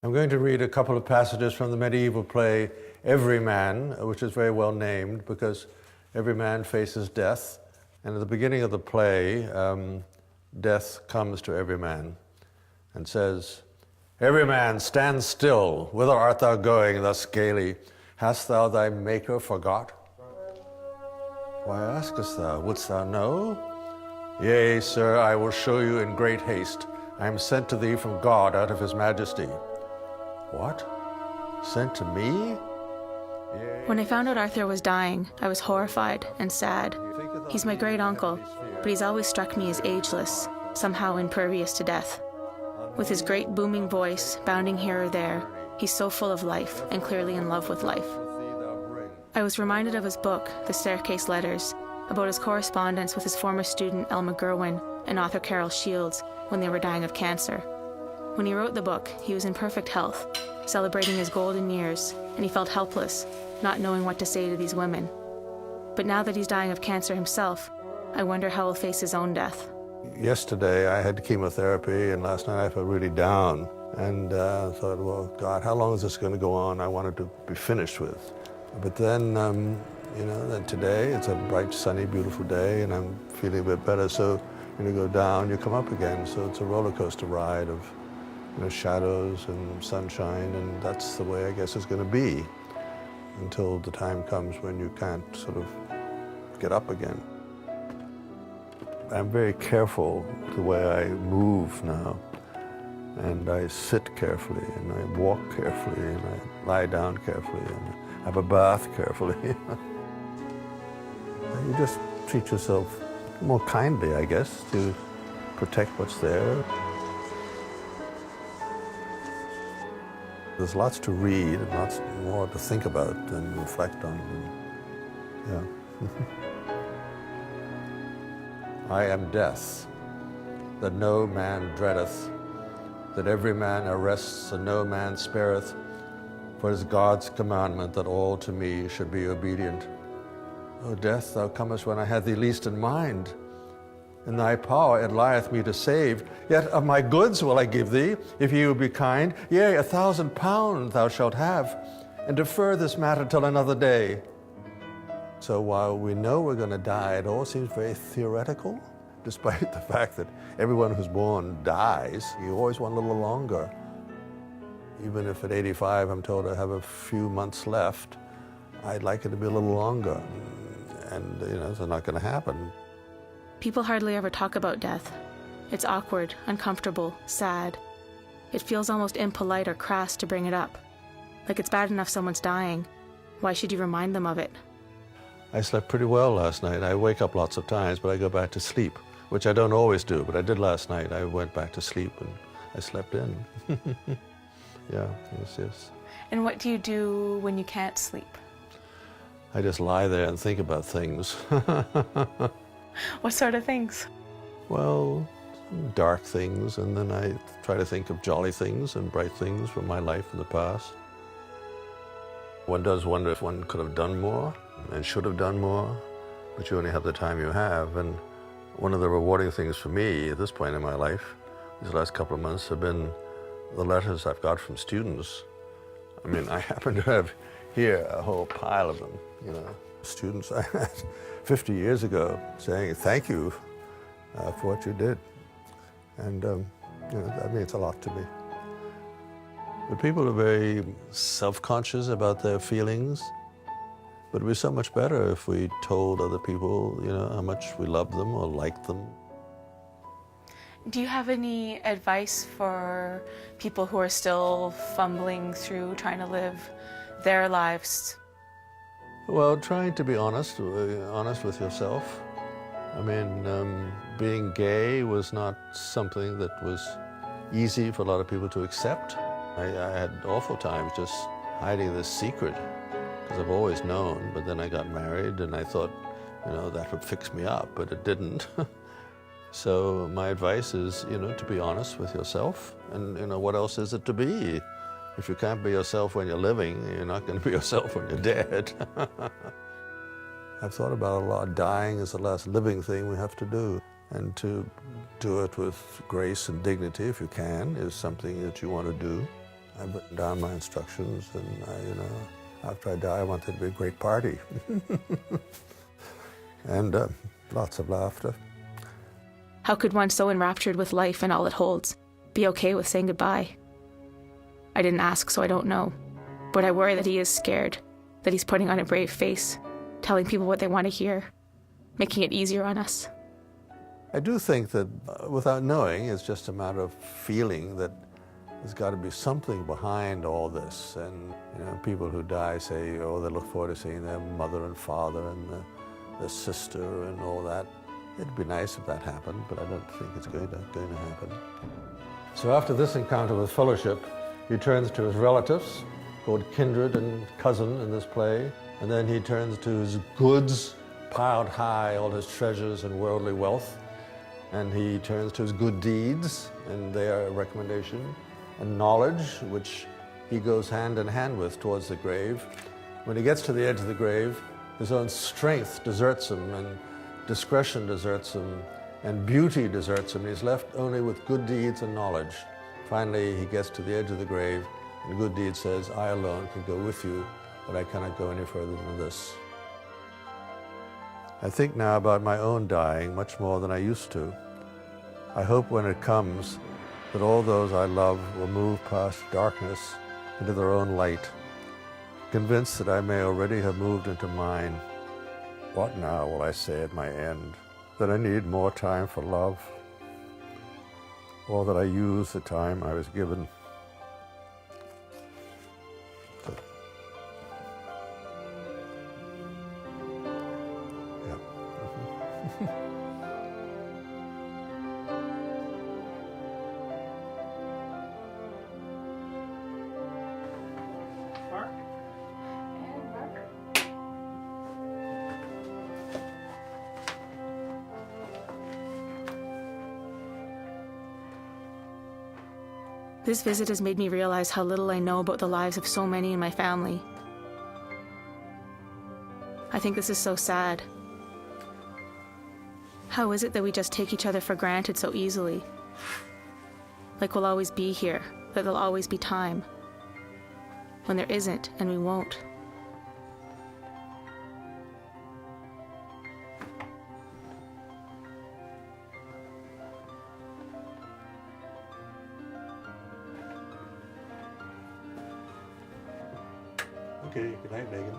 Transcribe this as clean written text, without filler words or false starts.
I'm going to read a couple of passages from the medieval play Every Man, which is very well named because every man faces death. And at the beginning of the play, death comes to every man and says, "Every man, stand still. Whither art thou going thus gaily? Hast thou thy Maker forgot? Why askest thou? Wouldst thou know? Yea, sir, I will show you in great haste. I am sent to thee from God out of his majesty." What? Sent to me? When I found out Arthur was dying, I was horrified and sad. He's my great uncle, but he's always struck me as ageless, somehow impervious to death. With his great booming voice, bounding here or there, he's so full of life and clearly in love with life. I was reminded of his book, The Staircase Letters, about his correspondence with his former student Elma Gerwin and author Carol Shields when they were dying of cancer. When he wrote the book, he was in perfect health, celebrating his golden years, and he felt helpless, not knowing what to say to these women. But now that he's dying of cancer himself, I wonder how he'll face his own death. Yesterday I had chemotherapy, and last night I felt really down. And thought, well, God, how long is this going to go on? I wanted to be finished with. But then, then today it's a bright, sunny, beautiful day, and I'm feeling a bit better. So you go down, you come up again. So it's a roller coaster ride of shadows and sunshine, and that's the way I guess it's going to be until the time comes when you can't sort of get up again. I'm very careful the way I move now, and I sit carefully, and I walk carefully, and I lie down carefully, and I have a bath carefully. You just treat yourself more kindly, I guess, to protect what's there. There's lots to read and lots more to think about and reflect on. Yeah. I am death, that no man dreadeth, that every man arrests and no man spareth, for it is God's commandment that all to me should be obedient. O death, thou comest when I had thee least in mind. In thy power it lieth me to save, yet of my goods will I give thee, if ye will be kind. Yea, 1,000 pounds thou shalt have, and defer this matter till another day. So while we know we're going to die, it all seems very theoretical, despite the fact that everyone who's born dies. You always want a little longer. Even if at 85 I'm told I have a few months left, I'd like it to be a little longer. And, it's not going to happen. People hardly ever talk about death. It's awkward, uncomfortable, sad. It feels almost impolite or crass to bring it up. Like it's bad enough someone's dying. Why should you remind them of it? I slept pretty well last night. I wake up lots of times, but I go back to sleep, which I don't always do, but I did last night. I went back to sleep and I slept in. Yeah, yes. And what do you do when you can't sleep? I just lie there and think about things. What sort of things? Well, dark things, and then I try to think of jolly things and bright things from my life in the past. One does wonder if one could have done more and should have done more, but you only have the time you have. And one of the rewarding things for me at this point in my life, these last couple of months, have been the letters I've got from students. I mean, I happen to have here a whole pile of them, students I had 50 years ago saying thank you for what you did. And that means a lot to me. But people are very self-conscious about their feelings, but it would be so much better if we told other people, how much we love them or like them. Do you have any advice for people who are still fumbling through trying to live their lives? Well, trying to be honest with yourself. I mean, being gay was not something that was easy for a lot of people to accept. I had awful times just hiding this secret, because I've always known, but then I got married and I thought, that would fix me up, but it didn't. So my advice is, to be honest with yourself, and what else is it to be? If you can't be yourself when you're living, you're not going to be yourself when you're dead. I've thought about a lot. Dying is the last living thing we have to do. And to do it with grace and dignity, if you can, is something that you want to do. I've written down my instructions, and after I die, I want there to be a great party. And lots of laughter. How could one so enraptured with life and all it holds be okay with saying goodbye? I didn't ask, so I don't know. But I worry that he is scared, that he's putting on a brave face, telling people what they want to hear, making it easier on us. I do think that without knowing, it's just a matter of feeling that there's got to be something behind all this. And people who die say, oh, they look forward to seeing their mother and father and their sister and all that. It'd be nice if that happened, but I don't think it's going to happen. So after this encounter with fellowship, he turns to his relatives, called kindred and cousin in this play, and then he turns to his goods, piled high, all his treasures and worldly wealth, and he turns to his good deeds, and they are a recommendation, and knowledge, which he goes hand in hand with towards the grave. When he gets to the edge of the grave, his own strength deserts him, and discretion deserts him, and beauty deserts him. He's left only with good deeds and knowledge. Finally, he gets to the edge of the grave, and good deeds says, I alone can go with you, but I cannot go any further than this. I think now about my own dying much more than I used to. I hope when it comes that all those I love will move past darkness into their own light, convinced that I may already have moved into mine. What now will I say at my end? That I need more time for love, or that I use the time I was given. Yeah. This visit has made me realize how little I know about the lives of so many in my family. I think this is so sad. How is it that we just take each other for granted so easily? Like we'll always be here, that there'll always be time, when there isn't and we won't. Okay, good night, Megan.